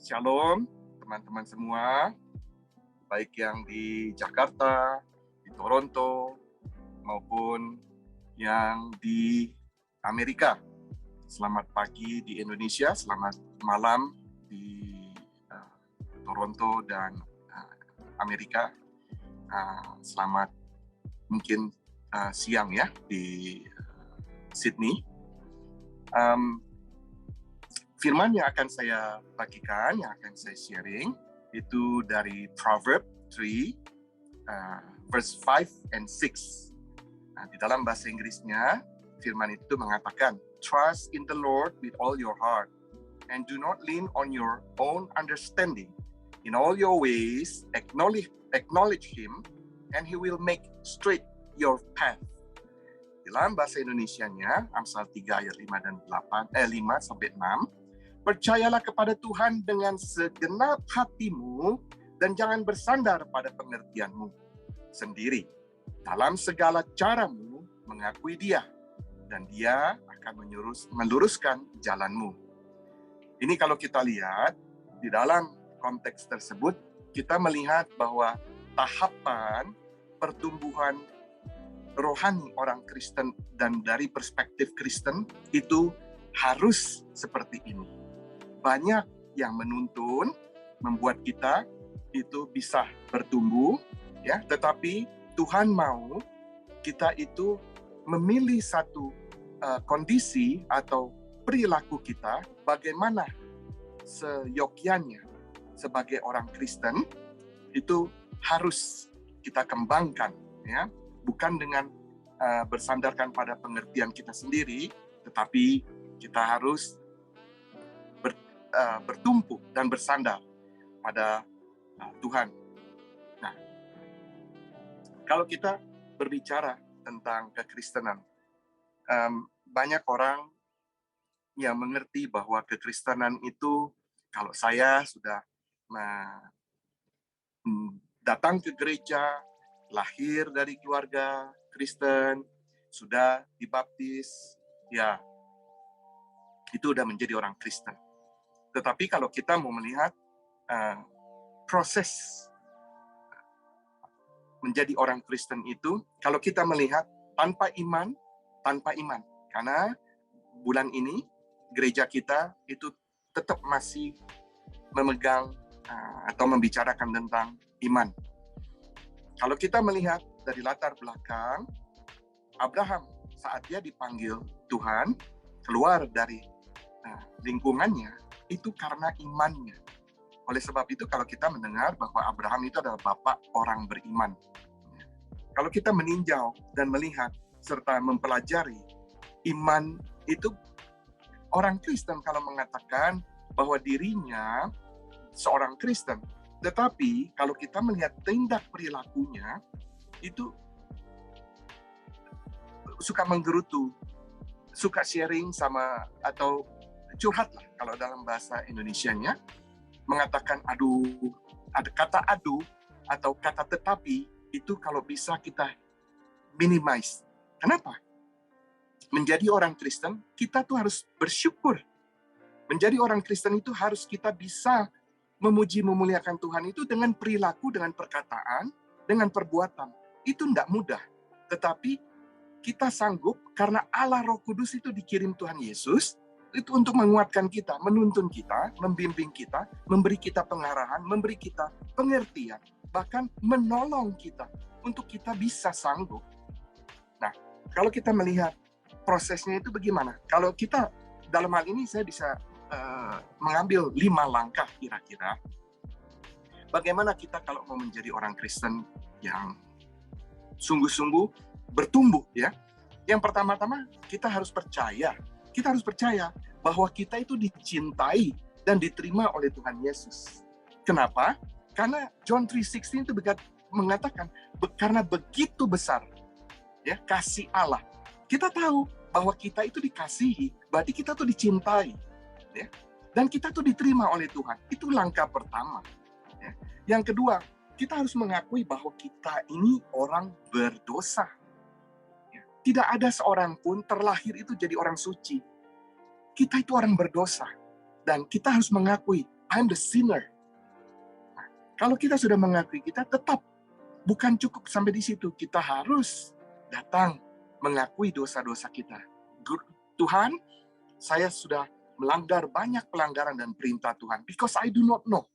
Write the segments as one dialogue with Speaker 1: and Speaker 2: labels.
Speaker 1: Shalom teman-teman semua, baik yang di Jakarta, di Toronto, maupun yang di Amerika. Selamat pagi di Indonesia, selamat malam di Toronto dan Amerika. Selamat mungkin siang ya di Sydney. Firman yang akan saya bagikan, yang akan saya sharing, itu dari Proverb 3, verse 5 and 6. Di dalam bahasa Inggrisnya, firman itu mengatakan, "Trust in the Lord with all your heart, and do not lean on your own understanding. In all your ways, acknowledge Him, and He will make straight your path." Dalam bahasa Indonesianya, Amsal 3 ayat 5 dan 5 sampai 6. Percayalah kepada Tuhan dengan segenap hatimu dan jangan bersandar pada pengertianmu sendiri. Dalam segala caramu mengakui Dia dan Dia akan meluruskan jalanmu. Ini kalau kita lihat di dalam konteks tersebut, kita melihat bahwa tahapan pertumbuhan rohani orang Kristen dan dari perspektif Kristen itu harus seperti ini. Banyak yang menuntun, membuat kita itu bisa bertumbuh, ya. Tetapi Tuhan mau kita itu memilih satu kondisi atau perilaku kita, bagaimana seyogyanya sebagai orang Kristen itu harus kita kembangkan, ya. Bukan dengan bersandarkan pada pengertian kita sendiri, tetapi kita harus bertumpu dan bersandar pada Tuhan. Nah, kalau kita berbicara tentang kekristenan, banyak orang yang mengerti bahwa kekristenan itu, kalau saya sudah datang ke gereja, lahir dari keluarga Kristen, sudah dibaptis, ya itu udah menjadi orang Kristen. Tetapi kalau kita mau melihat proses menjadi orang Kristen itu, kalau kita melihat tanpa iman, karena bulan ini gereja kita itu tetap masih memegang atau membicarakan tentang iman. Kalau kita melihat dari latar belakang Abraham saat dia dipanggil Tuhan keluar dari lingkungannya, itu karena imannya. Oleh sebab itu kalau kita mendengar bahwa Abraham itu adalah bapak orang beriman, kalau kita meninjau dan melihat serta mempelajari iman itu, orang Kristen kalau mengatakan bahwa dirinya seorang Kristen, tetapi kalau kita melihat tindak perilakunya itu suka menggerutu, suka sharing sama atau curhat lah kalau dalam bahasa Indonesianya, mengatakan aduh, ada kata aduh atau kata tetapi itu kalau bisa kita minimize. Kenapa? Menjadi orang Kristen, kita tuh harus bersyukur. Menjadi orang Kristen itu harus kita bisa memuji memuliakan Tuhan itu dengan perilaku, dengan perkataan, dengan perbuatan. Itu tidak mudah. Tetapi kita sanggup karena Allah Roh Kudus itu dikirim Tuhan Yesus itu untuk menguatkan kita, menuntun kita, membimbing kita, memberi kita pengarahan, memberi kita pengertian, bahkan menolong kita untuk kita bisa sanggup. Nah, kalau kita melihat prosesnya itu bagaimana? Kalau kita dalam hal ini saya bisa mengambil 5 langkah kira-kira. Bagaimana kita kalau mau menjadi orang Kristen yang sungguh-sungguh bertumbuh, ya? Yang pertama-tama kita harus percaya. Kita harus percaya bahwa kita itu dicintai dan diterima oleh Tuhan Yesus. Kenapa? Karena John 3:16 itu mengatakan karena begitu besar, ya, kasih Allah. Kita tahu bahwa kita itu dikasihi, berarti kita tuh dicintai, ya. Dan kita tuh diterima oleh Tuhan. Itu langkah pertama, ya. Yang kedua, kita harus mengakui bahwa kita ini orang berdosa. Tidak ada seorang pun terlahir itu jadi orang suci. Kita itu orang berdosa. Dan kita harus mengakui I'm the sinner. Nah, kalau kita sudah mengakui, kita tetap bukan cukup sampai di situ. Kita harus datang mengakui dosa-dosa kita. Tuhan, saya sudah melanggar banyak pelanggaran dan perintah Tuhan. Because I do not know.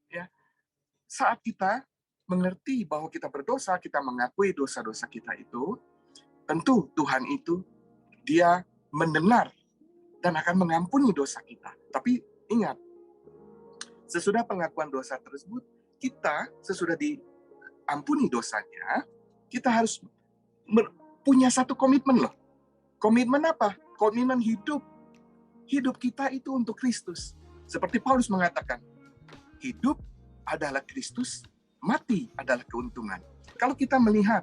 Speaker 1: Ya. Saat kita mengerti bahwa kita berdosa, kita mengakui dosa-dosa kita itu, tentu Tuhan itu, dia mendengar dan akan mengampuni dosa kita. Tapi ingat, sesudah pengakuan dosa tersebut, kita sesudah diampuni dosanya, kita harus punya satu komitmen loh. Komitmen apa? Komitmen hidup. Hidup kita itu untuk Kristus. Seperti Paulus mengatakan, hidup adalah Kristus, mati adalah keuntungan. Kalau kita melihat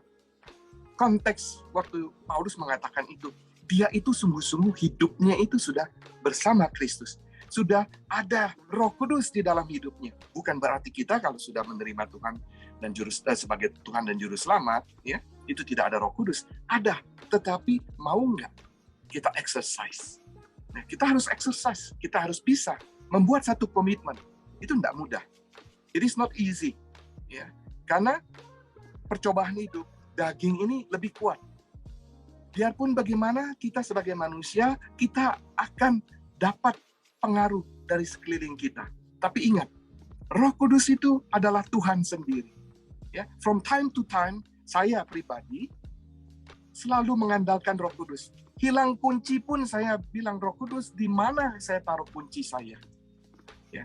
Speaker 1: konteks waktu Paulus mengatakan itu, dia itu sungguh-sungguh hidupnya itu sudah bersama Kristus. Sudah ada Roh Kudus di dalam hidupnya. Bukan berarti kita kalau sudah menerima Tuhan dan sebagai Tuhan dan Juru Selamat, ya, itu tidak ada Roh Kudus. Ada, tetapi mau nggak kita exercise? Nah, kita harus exercise, kita harus bisa membuat satu komitmen. Itu tidak mudah. It is not easy, ya, karena percobaan hidup daging ini lebih kuat. Biarpun bagaimana kita sebagai manusia, kita akan dapat pengaruh dari sekeliling kita. Tapi ingat, Roh Kudus itu adalah Tuhan sendiri. Ya, from time to time, saya pribadi selalu mengandalkan Roh Kudus. Hilang kunci pun saya bilang, Roh Kudus, di mana saya taruh kunci saya? Ya.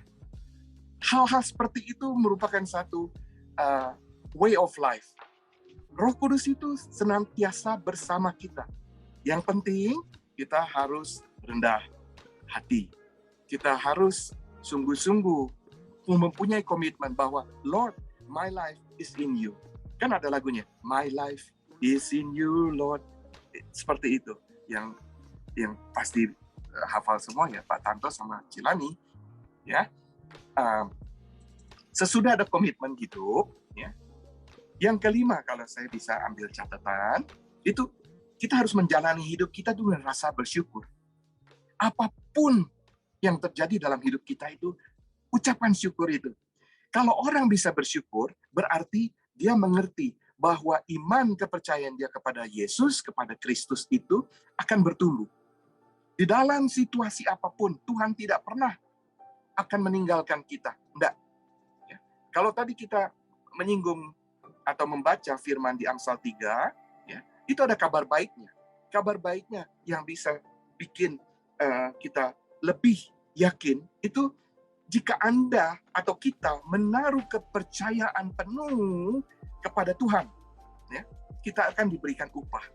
Speaker 1: Hal-hal seperti itu merupakan satu way of life. Roh Kudus itu senantiasa bersama kita. Yang penting, kita harus rendah hati. Kita harus sungguh-sungguh mempunyai komitmen bahwa, Lord, my life is in you. Kan ada lagunya, my life is in you, Lord. Seperti itu. Yang pasti hafal semua ya, Pak Tanto sama Cilani. Ya. Sesudah ada komitmen hidup, ya. Yang kelima, kalau saya bisa ambil catatan, itu kita harus menjalani hidup kita dengan rasa bersyukur. Apapun yang terjadi dalam hidup kita itu, ucapan syukur itu. Kalau orang bisa bersyukur, berarti dia mengerti bahwa iman kepercayaan dia kepada Yesus, kepada Kristus itu akan bertumbuh. Di dalam situasi apapun, Tuhan tidak pernah akan meninggalkan kita. Enggak. Ya. Kalau tadi kita menyinggung atau membaca firman di Amsal 3, ya, itu ada kabar baiknya. Kabar baiknya yang bisa bikin kita lebih yakin, itu jika Anda atau kita menaruh kepercayaan penuh kepada Tuhan, ya, kita akan diberikan upah.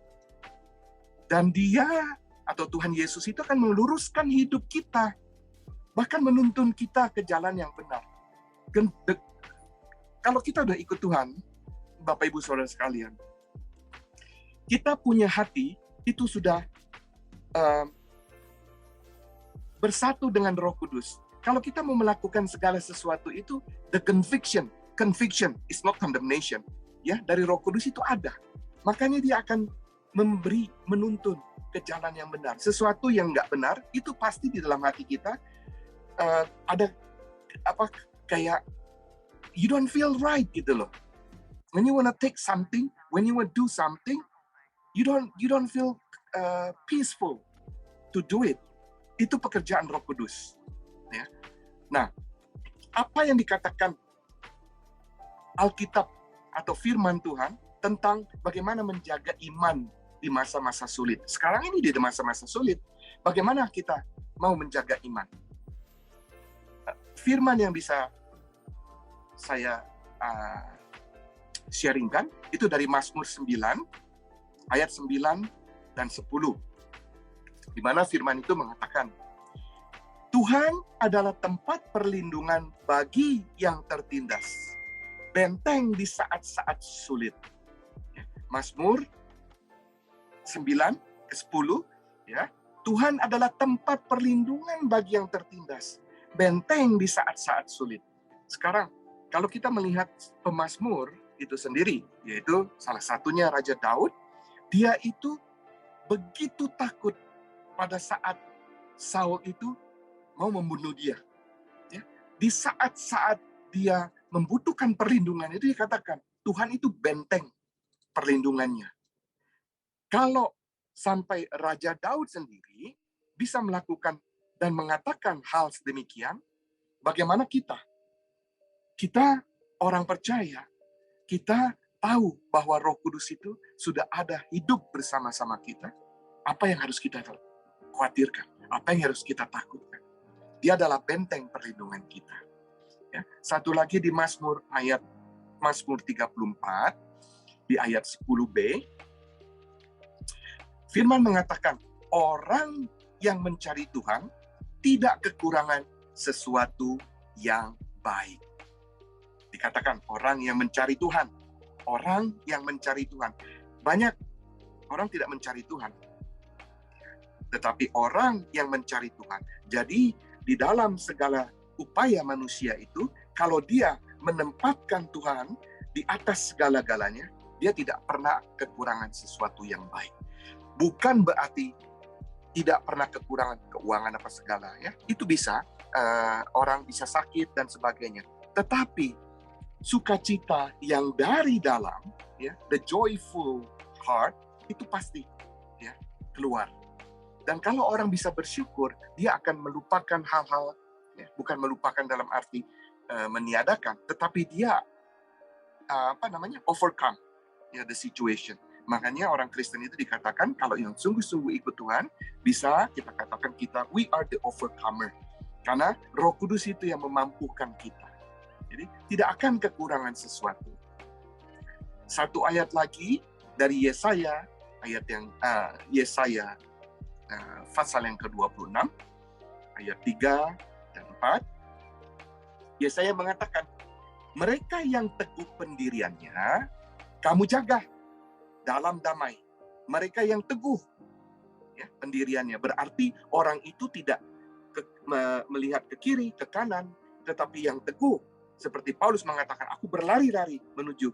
Speaker 1: Dan Dia atau Tuhan Yesus itu akan meluruskan hidup kita, bahkan menuntun kita ke jalan yang benar. Kalau kita udah ikut Tuhan, Bapak Ibu Saudara sekalian, kita punya hati itu sudah bersatu dengan Roh Kudus. Kalau kita mau melakukan segala sesuatu itu, the conviction is not condemnation. Ya, dari Roh Kudus itu ada. Makanya dia akan menuntun ke jalan yang benar. Sesuatu yang nggak benar itu pasti di dalam hati kita ada kayak you don't feel right gitu loh. When you want to take something, when you want to do something, you don't feel peaceful to do it. Itu pekerjaan Roh Kudus. Ya. Nah, apa yang dikatakan Alkitab atau firman Tuhan tentang bagaimana menjaga iman di masa-masa sulit. Sekarang ini di masa-masa sulit, bagaimana kita mau menjaga iman? Firman yang bisa saya sharingkan itu dari Mazmur 9 ayat 9 dan 10, di mana firman itu mengatakan, Tuhan adalah tempat perlindungan bagi yang tertindas, benteng di saat-saat sulit. Mazmur 9:10, ya, Tuhan adalah tempat perlindungan bagi yang tertindas, benteng di saat-saat sulit. Sekarang, kalau kita melihat pemazmur itu sendiri, yaitu salah satunya Raja Daud, dia itu begitu takut pada saat Saul itu mau membunuh dia. Ya. Di saat-saat dia membutuhkan perlindungan itu dikatakan, Tuhan itu benteng perlindungannya. Kalau sampai Raja Daud sendiri bisa melakukan dan mengatakan hal sedemikian, bagaimana kita? Kita orang percaya, kita tahu bahwa Roh Kudus itu sudah ada hidup bersama-sama kita. Apa yang harus kita khawatirkan? Apa yang harus kita takutkan? Dia adalah benteng perlindungan kita. Ya. Satu lagi di Mazmur 34 di ayat 10b, firman mengatakan, orang yang mencari Tuhan tidak kekurangan sesuatu yang baik. Dikatakan orang yang mencari Tuhan. Orang yang mencari Tuhan. Banyak orang tidak mencari Tuhan. Tetapi orang yang mencari Tuhan. Jadi di dalam segala upaya manusia itu, kalau dia menempatkan Tuhan di atas segala-galanya, dia tidak pernah kekurangan sesuatu yang baik. Bukan berarti tidak pernah kekurangan keuangan apa segala, ya. Itu bisa, orang bisa sakit dan sebagainya. Tetapi sukacita yang dari dalam, ya, the joyful heart, itu pasti, ya, keluar. Dan kalau orang bisa bersyukur, dia akan melupakan hal-hal, ya, bukan melupakan dalam arti meniadakan, tetapi dia overcome, ya, the situation. Makanya orang Kristen itu dikatakan kalau yang sungguh-sungguh ikut Tuhan, bisa kita katakan we are the overcomer. Karena Roh Kudus itu yang memampukan kita. Jadi tidak akan kekurangan sesuatu. Satu ayat lagi dari Yesaya, pasal yang ke-26, ayat 3 dan 4. Yesaya mengatakan, mereka yang teguh pendiriannya, kamu jaga dalam damai. Mereka yang teguh, ya, pendiriannya. Berarti orang itu tidak melihat ke kiri, ke kanan, tetapi yang teguh. Seperti Paulus mengatakan, aku berlari-lari menuju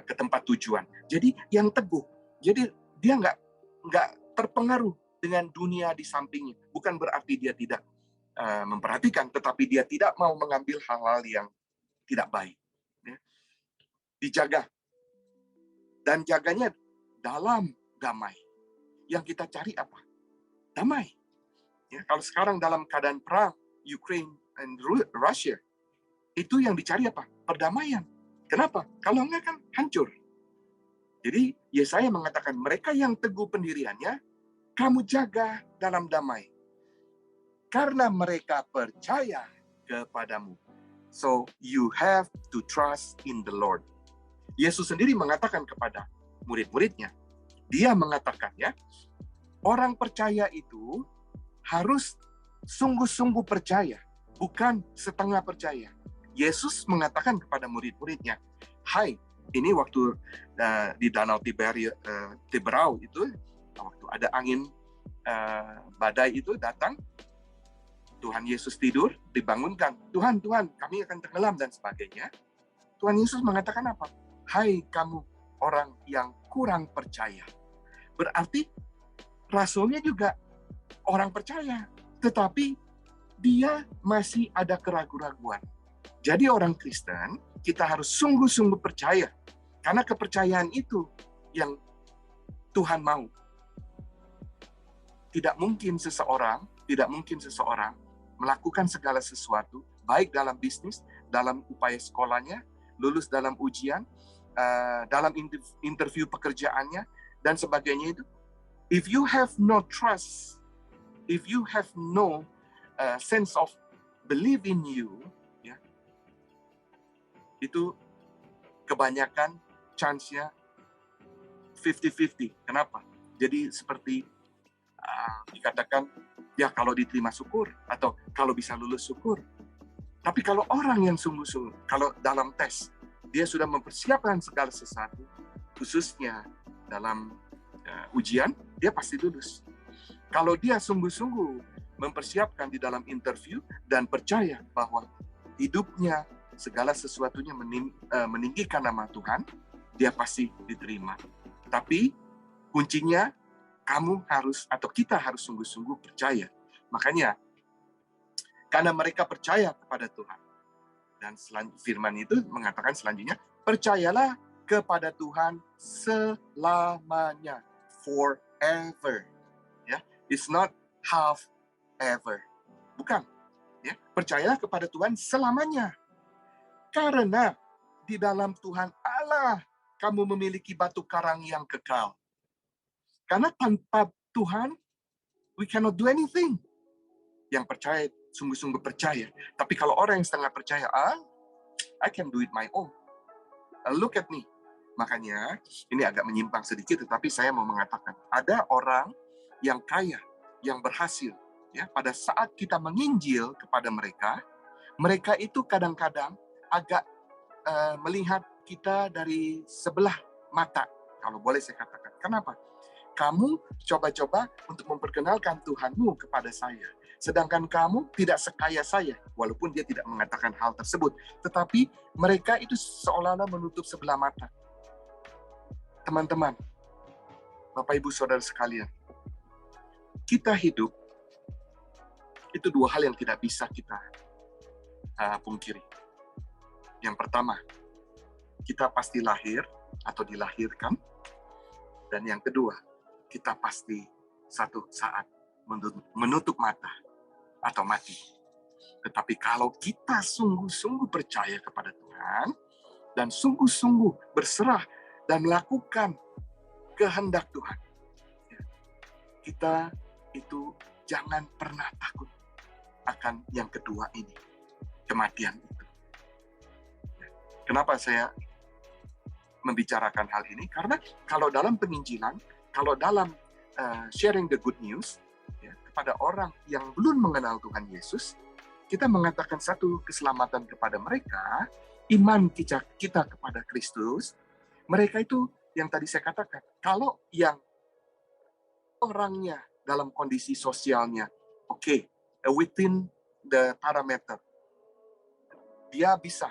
Speaker 1: ke tempat tujuan. Jadi yang teguh. Jadi dia nggak terpengaruh dengan dunia di sampingnya. Bukan berarti dia tidak memperhatikan, tetapi dia tidak mau mengambil hal-hal yang tidak baik. Ya. Dijaga. Dan jaganya dalam damai. Yang kita cari apa? Damai. Ya, kalau sekarang dalam keadaan perang, Ukraine and Russia, itu yang dicari apa? Perdamaian. Kenapa? Kalau enggak kan hancur. Jadi Yesaya mengatakan, mereka yang teguh pendiriannya, kamu jaga dalam damai. Karena mereka percaya kepadamu. So you have to trust in the Lord. Yesus sendiri mengatakan kepada murid-muridnya, dia mengatakan, ya, orang percaya itu harus sungguh-sungguh percaya, bukan setengah percaya. Yesus mengatakan kepada murid-muridnya, hai, ini waktu di Danau Tiberau itu, waktu ada angin badai itu datang, Tuhan Yesus tidur, dibangunkan, Tuhan, kami akan tenggelam dan sebagainya. Tuhan Yesus mengatakan apa? Hai kamu orang yang kurang percaya. Berarti rasulnya juga orang percaya, tetapi dia masih ada keraguan-raguan. Jadi orang Kristen, kita harus sungguh-sungguh percaya. Karena kepercayaan itu yang Tuhan mau. Tidak mungkin seseorang melakukan segala sesuatu, baik dalam bisnis, dalam upaya sekolahnya, lulus dalam ujian, dalam interview pekerjaannya, dan sebagainya itu. If you have no trust, if you have no sense of believe in you, ya, itu kebanyakan chance-nya 50-50. Kenapa? Jadi seperti dikatakan, ya kalau diterima syukur, atau kalau bisa lulus syukur. Tapi kalau orang yang sungguh-sungguh, kalau dalam tes, dia sudah mempersiapkan segala sesuatu, khususnya dalam ujian, dia pasti lulus. Kalau dia sungguh-sungguh mempersiapkan di dalam interview dan percaya bahwa hidupnya segala sesuatunya meninggikan nama Tuhan, dia pasti diterima. Tapi kuncinya kamu harus, atau kita harus sungguh-sungguh percaya. Makanya Karena mereka percaya kepada Tuhan. Dan firman itu mengatakan selanjutnya, percayalah kepada Tuhan selamanya, forever. Ya, it's not half ever. Bukan. Ya, percayalah kepada Tuhan selamanya. Karena di dalam Tuhan Allah kamu memiliki batu karang yang kekal. Karena tanpa Tuhan we cannot do anything. Yang percaya sungguh-sungguh percaya. Tapi kalau orang yang setengah percaya, I can do it my own. Look at me. Makanya, ini agak menyimpang sedikit, tetapi saya mau mengatakan, ada orang yang kaya, yang berhasil. Ya, pada saat kita menginjil kepada mereka, mereka itu kadang-kadang agak melihat kita dari sebelah mata, kalau boleh saya katakan. Kenapa? Kamu coba-coba untuk memperkenalkan Tuhanmu kepada saya. Sedangkan kamu tidak sekaya saya, walaupun dia tidak mengatakan hal tersebut. Tetapi mereka itu seolah-olah menutup sebelah mata. Teman-teman, Bapak Ibu Saudara sekalian, kita hidup, itu dua hal yang tidak bisa kita pungkiri. Yang pertama, kita pasti lahir atau dilahirkan. Dan yang kedua, kita pasti satu saat menutup mata atau mati. Tetapi kalau kita sungguh-sungguh percaya kepada Tuhan dan sungguh-sungguh berserah dan melakukan kehendak Tuhan, kita itu jangan pernah takut akan yang kedua ini, kematian itu. Kenapa saya membicarakan hal ini? Karena kalau dalam penginjilan, kalau dalam sharing the good news, ya, kepada orang yang belum mengenal Tuhan Yesus, kita mengatakan satu keselamatan kepada mereka, iman kita kepada Kristus, mereka itu yang tadi saya katakan, kalau yang orangnya dalam kondisi sosialnya, within the parameter, dia bisa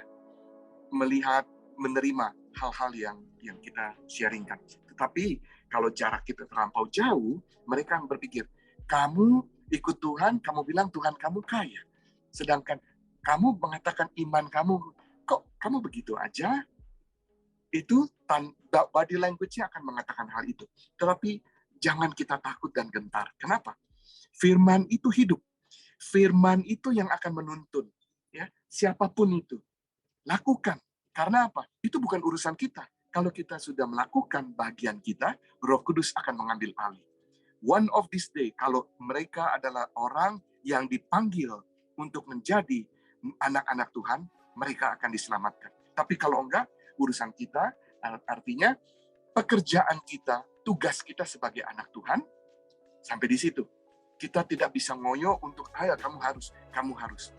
Speaker 1: melihat, menerima hal-hal yang kita sharingkan. Tetapi kalau jarak kita terlampau jauh, mereka berpikir, kamu ikut Tuhan, kamu bilang Tuhan kamu kaya. Sedangkan kamu mengatakan iman kamu, kok kamu begitu aja? Itu body language-nya akan mengatakan hal itu. Tetapi jangan kita takut dan gentar. Kenapa? Firman itu hidup. Firman itu yang akan menuntun. Ya, siapapun itu. Lakukan. Karena apa? Itu bukan urusan kita. Kalau kita sudah melakukan bagian kita, Roh Kudus akan mengambil alih. One of this day, kalau mereka adalah orang yang dipanggil untuk menjadi anak-anak Tuhan, mereka akan diselamatkan. Tapi kalau enggak, urusan kita, artinya pekerjaan kita, tugas kita sebagai anak Tuhan, sampai di situ. Kita tidak bisa ngoyo untuk, ayo kamu harus.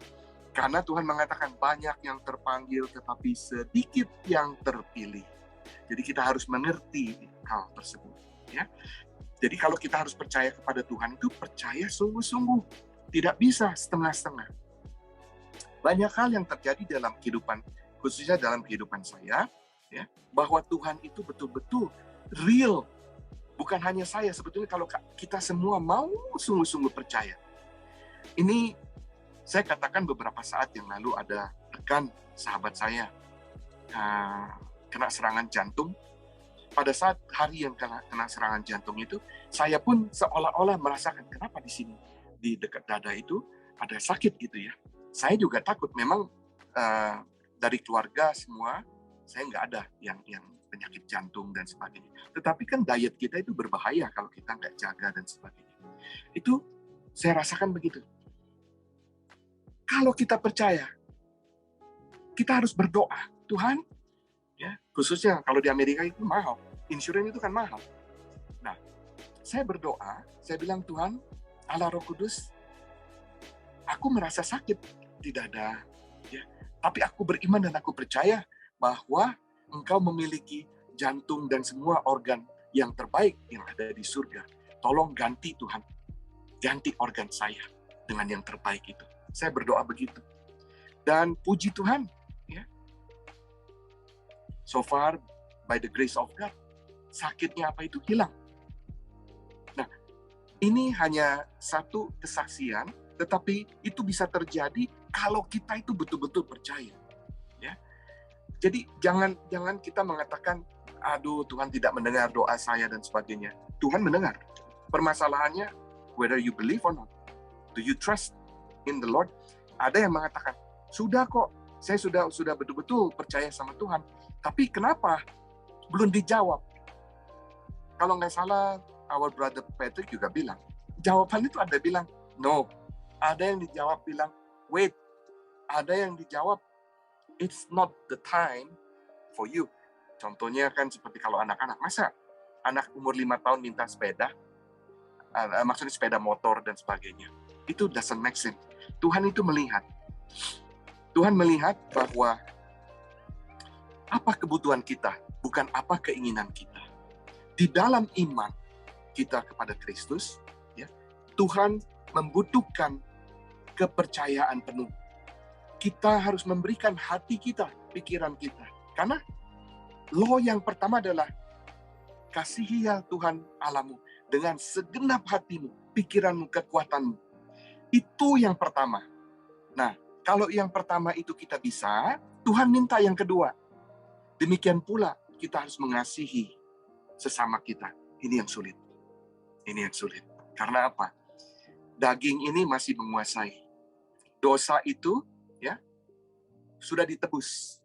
Speaker 1: Karena Tuhan mengatakan banyak yang terpanggil, tetapi sedikit yang terpilih. Jadi kita harus mengerti hal tersebut. Ya. Jadi kalau kita harus percaya kepada Tuhan itu percaya sungguh-sungguh, tidak bisa setengah-setengah. Banyak hal yang terjadi dalam kehidupan, khususnya dalam kehidupan saya, ya, bahwa Tuhan itu betul-betul real. Bukan hanya saya, sebetulnya kalau kita semua mau sungguh-sungguh percaya. Ini saya katakan beberapa saat yang lalu ada rekan sahabat saya kena serangan jantung. Pada saat hari yang kena serangan jantung itu, saya pun seolah-olah merasakan kenapa di sini di dekat dada itu ada sakit gitu ya. Saya juga takut. Memang dari keluarga semua saya nggak ada yang penyakit jantung dan sebagainya. Tetapi kan diet kita itu berbahaya kalau kita nggak jaga dan sebagainya. Itu saya rasakan begitu. Kalau kita percaya, kita harus berdoa. Tuhan, ya, khususnya kalau di Amerika itu mahal. Insurans itu kan mahal. Nah, saya berdoa, saya bilang, Tuhan, Allah Roh Kudus, aku merasa sakit di dada. Ya. Tapi aku beriman dan aku percaya bahwa Engkau memiliki jantung dan semua organ yang terbaik yang ada di surga. Tolong ganti Tuhan. Ganti organ saya dengan yang terbaik itu. Saya berdoa begitu. Dan puji Tuhan, ya. So far, by the grace of God, sakitnya apa itu hilang. Nah, ini hanya satu kesaksian Tetapi itu bisa terjadi kalau kita itu betul-betul percaya. Ya. Jadi jangan kita mengatakan, aduh Tuhan tidak mendengar doa saya dan sebagainya. Tuhan mendengar. Permasalahannya, whether you believe or not, do you trust in the Lord? Ada yang mengatakan, sudah kok, saya sudah betul-betul percaya sama Tuhan. Tapi kenapa belum dijawab? Kalau nggak salah, our brother Patrick juga bilang, jawaban itu ada bilang, no. Ada yang dijawab bilang, wait. Ada yang dijawab, it's not the time for you. Contohnya kan seperti kalau anak-anak, masa anak umur 5 tahun minta sepeda, maksudnya sepeda motor dan sebagainya. Itu doesn't make sense. Tuhan itu melihat. Tuhan melihat bahwa apa kebutuhan kita, bukan apa keinginan kita. Di dalam iman kita kepada Kristus, ya, Tuhan membutuhkan kepercayaan penuh. Kita harus memberikan hati kita, pikiran kita. Karena law yang pertama adalah kasihilah Tuhan Allahmu dengan segenap hatimu, pikiranmu, kekuatanmu. Itu yang pertama. Nah, kalau yang pertama itu kita bisa, Tuhan minta yang kedua. Demikian pula kita harus mengasihi sesama kita. Ini yang sulit. Ini yang sulit. Karena apa? Daging ini masih menguasai. Dosa itu ya sudah ditebus.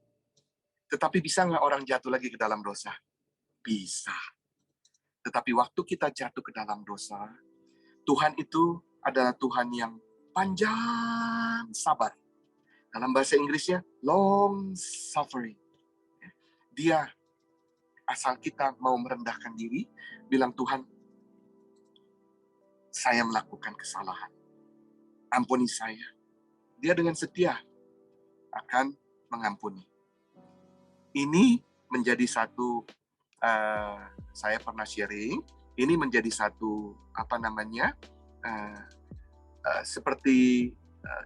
Speaker 1: Tetapi bisa nggak orang jatuh lagi ke dalam dosa? Bisa. Tetapi waktu kita jatuh ke dalam dosa, Tuhan itu adalah Tuhan yang panjang sabar. Dalam bahasa Inggrisnya, long suffering. Dia, asal kita mau merendahkan diri, bilang, Tuhan, saya melakukan kesalahan. Ampuni saya. Dia dengan setia akan mengampuni. Ini menjadi satu, saya pernah sharing, ini menjadi satu, seperti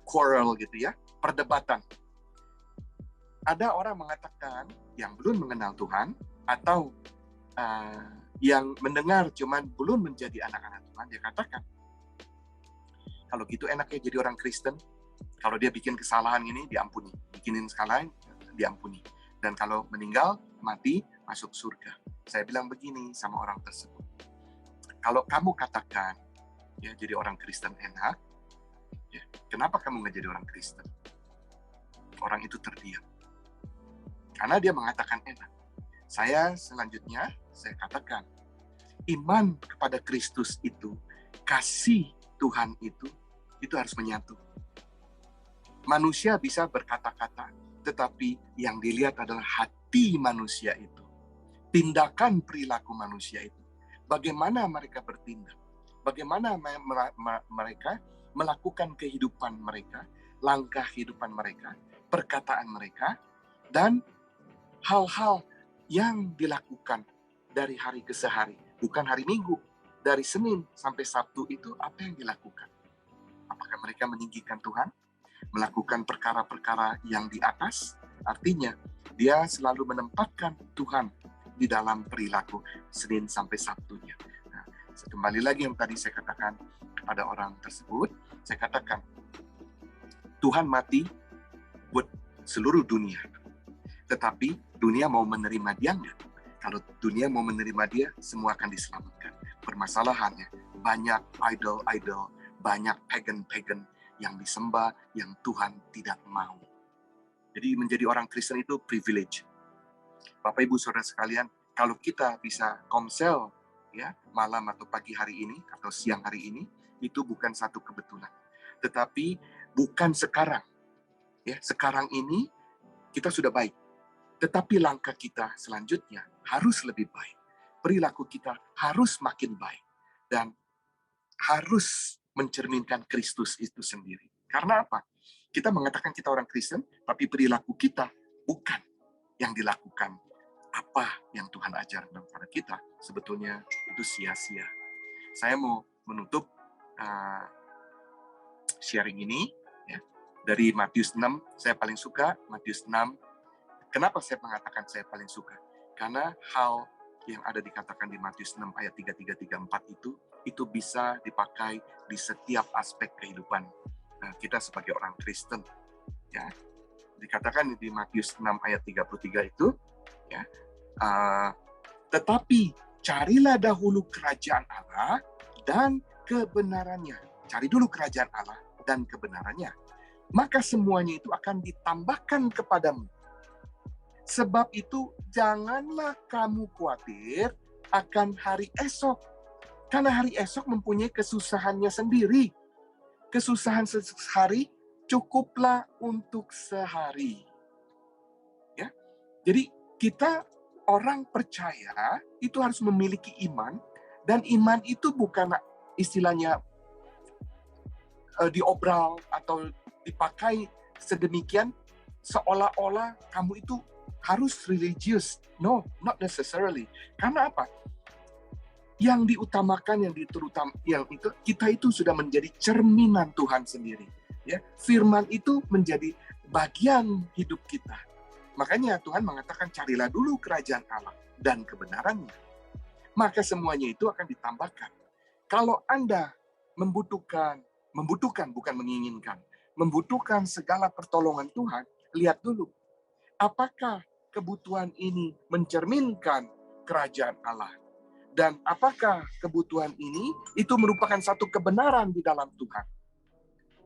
Speaker 1: quarrel gitu ya, perdebatan. Ada orang mengatakan yang belum mengenal Tuhan, atau yang mendengar cuman belum menjadi anak-anak Tuhan, dia katakan, kalau gitu enaknya jadi orang Kristen, kalau dia bikin kesalahan ini diampuni, bikinin kesalahan diampuni, dan kalau meninggal mati masuk surga. Saya bilang begini sama orang tersebut, kalau kamu katakan ya jadi orang Kristen enak, ya, kenapa kamu nggak jadi orang Kristen? Orang itu terdiam karena dia mengatakan enak. Saya selanjutnya saya katakan, iman kepada Kristus itu, kasih Tuhan itu harus menyatu. Manusia bisa berkata-kata, tetapi yang dilihat adalah hati manusia itu. Tindakan perilaku manusia itu. Bagaimana mereka bertindak. Bagaimana mereka melakukan kehidupan mereka, langkah kehidupan mereka, perkataan mereka, dan hal-hal yang dilakukan dari hari ke hari. Bukan hari Minggu. Dari Senin sampai Sabtu itu apa yang dilakukan? Apakah mereka meninggikan Tuhan? Melakukan perkara-perkara yang di atas, artinya dia selalu menempatkan Tuhan di dalam perilaku Senin sampai Sabtunya. Nah, kembali lagi yang tadi saya katakan kepada orang tersebut, saya katakan Tuhan mati buat seluruh dunia, tetapi dunia mau menerima dia enggak? Kalau dunia mau menerima dia, semua akan diselamatkan. Permasalahannya banyak idol-idol, banyak pagan-pagan yang disembah, yang Tuhan tidak mau. Jadi menjadi orang Kristen itu privilege. Bapak Ibu Saudara sekalian, kalau kita bisa komsel ya malam atau pagi hari ini atau siang hari ini, itu bukan satu kebetulan. Tetapi bukan sekarang. Ya, sekarang ini kita sudah baik. Tetapi langkah kita selanjutnya harus lebih baik. Perilaku kita harus makin baik dan harus mencerminkan Kristus itu sendiri. Karena apa? Kita mengatakan kita orang Kristen, tapi perilaku kita bukan yang dilakukan. Apa yang Tuhan ajarkan kepada kita, sebetulnya itu sia-sia. Saya mau menutup sharing ini ya, dari Matius 6. Saya paling suka Matius 6. Kenapa saya mengatakan saya paling suka? Karena hal yang ada dikatakan di Matius 6 ayat 33-34 itu bisa dipakai di setiap aspek kehidupan kita sebagai orang Kristen. Ya, dikatakan di Matius 6 ayat 33 itu, ya, tetapi carilah dahulu kerajaan Allah dan kebenarannya. Cari dulu kerajaan Allah dan kebenarannya. Maka semuanya itu akan ditambahkan kepadamu. Sebab itu janganlah kamu khawatir akan hari esok. Karena hari esok mempunyai kesusahannya sendiri. Kesusahan sehari cukuplah untuk sehari. Ya. Jadi kita orang percaya itu harus memiliki iman, dan iman itu bukan istilahnya diobral atau dipakai sedemikian seolah-olah kamu itu harus religius. No, not necessarily. Karena apa? Yang diutamakan, yang itu kita itu sudah menjadi cerminan Tuhan sendiri. Ya, firman itu menjadi bagian hidup kita. Makanya Tuhan mengatakan carilah dulu kerajaan Allah dan kebenarannya. Maka semuanya itu akan ditambahkan. Kalau Anda membutuhkan bukan menginginkan, membutuhkan segala pertolongan Tuhan, lihat dulu apakah kebutuhan ini mencerminkan kerajaan Allah. Dan apakah kebutuhan ini itu merupakan satu kebenaran di dalam Tuhan?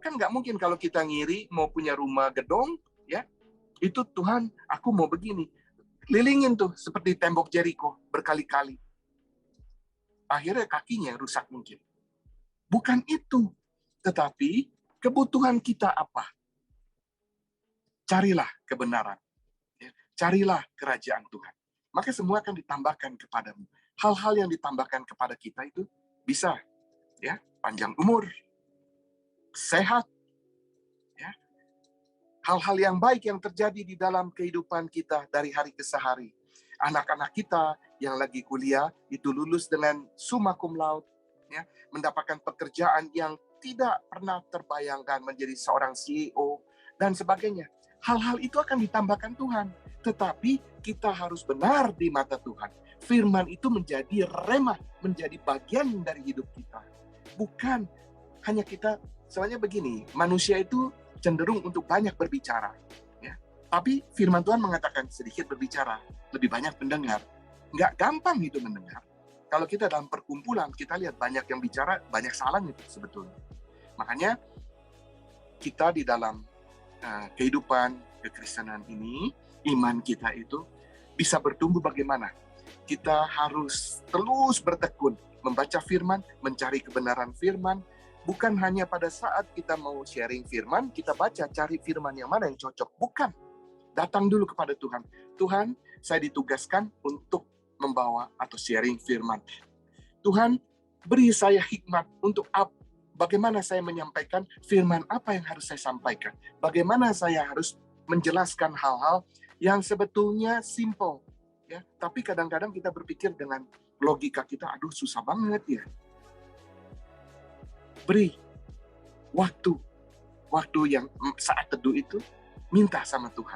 Speaker 1: Kan nggak mungkin kalau kita ngiri mau punya rumah gedong, ya itu Tuhan, aku mau begini. Lilingin tuh seperti tembok Jericho berkali-kali. Akhirnya kakinya rusak mungkin. Bukan itu. Tetapi kebutuhan kita apa? Carilah kebenaran. Carilah kerajaan Tuhan. Maka semua akan ditambahkan kepadamu. Hal-hal yang ditambahkan kepada kita itu bisa, ya, panjang umur, sehat, ya, hal-hal yang baik yang terjadi di dalam kehidupan kita dari hari ke hari. Anak-anak kita yang lagi kuliah itu lulus dengan summa cum laude, ya, mendapatkan pekerjaan yang tidak pernah terbayangkan, menjadi seorang CEO dan sebagainya. Hal-hal itu akan ditambahkan Tuhan. Tetapi kita harus benar di mata Tuhan. Firman itu menjadi remah, menjadi bagian dari hidup kita. Bukan hanya kita, soalnya begini, manusia itu cenderung untuk banyak berbicara. Ya. Tapi firman Tuhan mengatakan sedikit berbicara, lebih banyak mendengar. Nggak gampang itu mendengar. Kalau kita dalam perkumpulan, kita lihat banyak yang bicara, banyak salahnya sebetulnya. Makanya kita di dalam kehidupan kekristenan ini, iman kita itu bisa bertumbuh bagaimana? Kita harus terus bertekun, membaca firman, mencari kebenaran firman, bukan hanya pada saat kita mau sharing firman, kita baca, cari firman yang mana yang cocok. Bukan. Datang dulu kepada Tuhan. Tuhan, saya ditugaskan untuk membawa atau sharing firman. Tuhan, beri saya hikmat untuk bagaimana saya menyampaikan firman apa yang harus saya sampaikan. Bagaimana saya harus menjelaskan hal-hal yang sebetulnya simple. Ya, tapi kadang-kadang kita berpikir dengan logika kita, aduh susah banget ya. Beri waktu yang saat teduh itu, minta sama Tuhan.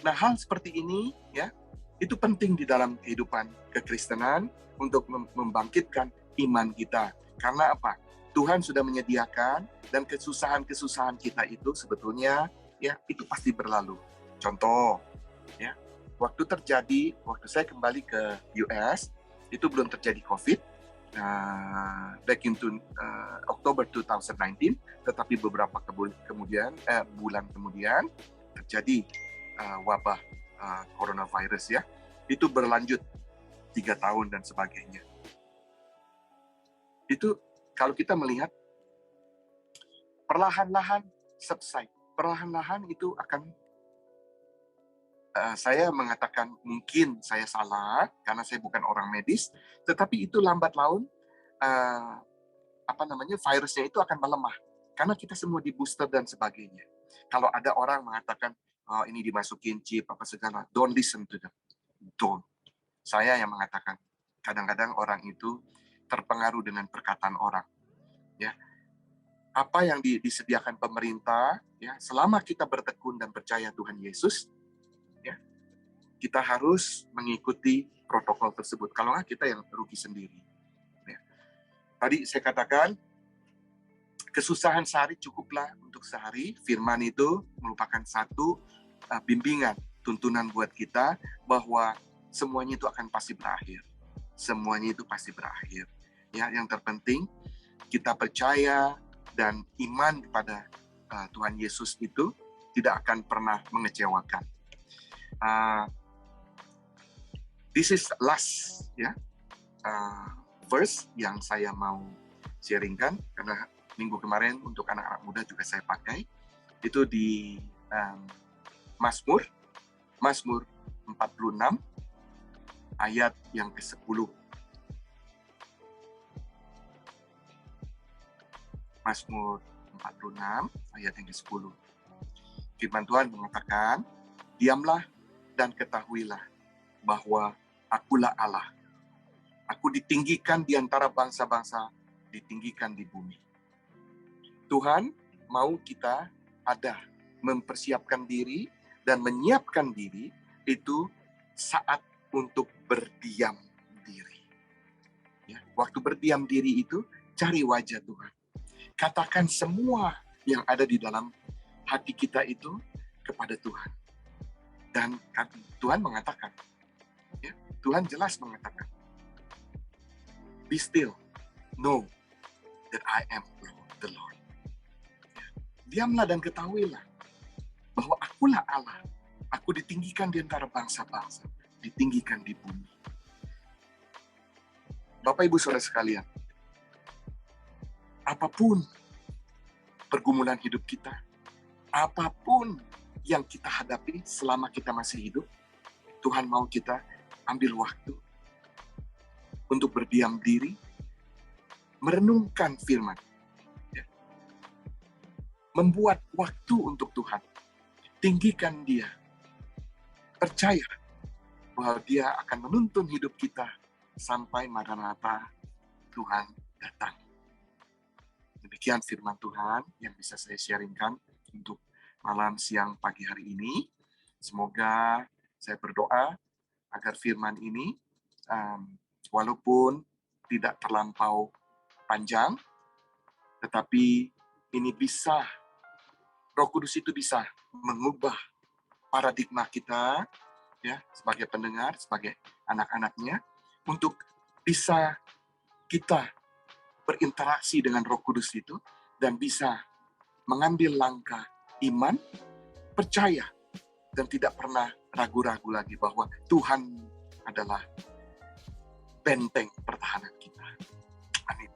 Speaker 1: Nah, hal seperti ini ya, itu penting di dalam kehidupan kekristenan untuk membangkitkan iman kita. Karena apa? Tuhan sudah menyediakan, dan kesusahan-kesusahan kita itu sebetulnya ya itu pasti berlalu. Contoh, ya, waktu saya kembali ke US, itu belum terjadi COVID, back into Oktober 2019, tetapi beberapa bulan kemudian terjadi wabah coronavirus, ya, itu berlanjut 3 tahun dan sebagainya. Itu kalau kita melihat perlahan-lahan subside, perlahan-lahan itu akan saya mengatakan mungkin saya salah karena saya bukan orang medis, tetapi itu lambat laun virusnya itu akan melemah karena kita semua di booster dan sebagainya. Kalau ada orang mengatakan ini dimasukin chip apa segala, don't listen to them. Don't. Saya yang mengatakan kadang-kadang orang itu terpengaruh dengan perkataan orang. Ya. Apa yang disediakan pemerintah, ya, selama kita bertekun dan percaya Tuhan Yesus, ya, kita harus mengikuti protokol tersebut. Kalau nggak, kita yang rugi sendiri. Ya. Tadi saya katakan, kesusahan sehari cukuplah untuk sehari. Firman itu merupakan satu bimbingan, tuntunan buat kita bahwa semuanya itu akan pasti berakhir. Semuanya itu pasti berakhir. Ya, yang terpenting kita percaya dan iman kepada Tuhan Yesus itu tidak akan pernah mengecewakan. This is last verse yang saya mau sharingkan, karena minggu kemarin untuk anak-anak muda juga saya pakai. Itu di Mazmur 46 ayat yang ke-10. Mazmur 46 ayat yang ke-10. Firman Tuhan mengatakan, "Diamlah dan ketahuilah bahwa akulah Allah. Aku ditinggikan di antara bangsa-bangsa, ditinggikan di bumi." Tuhan mau kita ada mempersiapkan diri dan menyiapkan diri itu saat untuk berdiam diri. Ya, waktu berdiam diri itu cari wajah Tuhan. Katakan semua yang ada di dalam hati kita itu kepada Tuhan. Dan Tuhan mengatakan, ya, Tuhan jelas mengatakan, "Be still, know that I am the Lord." Ya, diamlah dan ketahuilah bahwa akulah Allah. Aku ditinggikan di antara bangsa-bangsa, ditinggikan di bumi. Bapak Ibu Saudara sekalian, apapun pergumulan hidup kita, apapun yang kita hadapi selama kita masih hidup, Tuhan mau kita ambil waktu untuk berdiam diri, merenungkan firman, ya. Membuat waktu untuk Tuhan, tinggikan Dia, percaya bahwa Dia akan menuntun hidup kita sampai Maranatha Tuhan datang. Demikian firman Tuhan yang bisa saya sharingkan untuk malam, siang, pagi hari ini. Semoga saya berdoa agar firman ini walaupun tidak terlampau panjang, tetapi ini bisa, Roh Kudus itu bisa mengubah paradigma kita, ya, sebagai pendengar, sebagai anak-anaknya, untuk bisa kita berinteraksi dengan Roh Kudus itu dan bisa mengambil langkah iman, percaya, dan tidak pernah ragu-ragu lagi bahwa Tuhan adalah benteng pertahanan kita. Amin.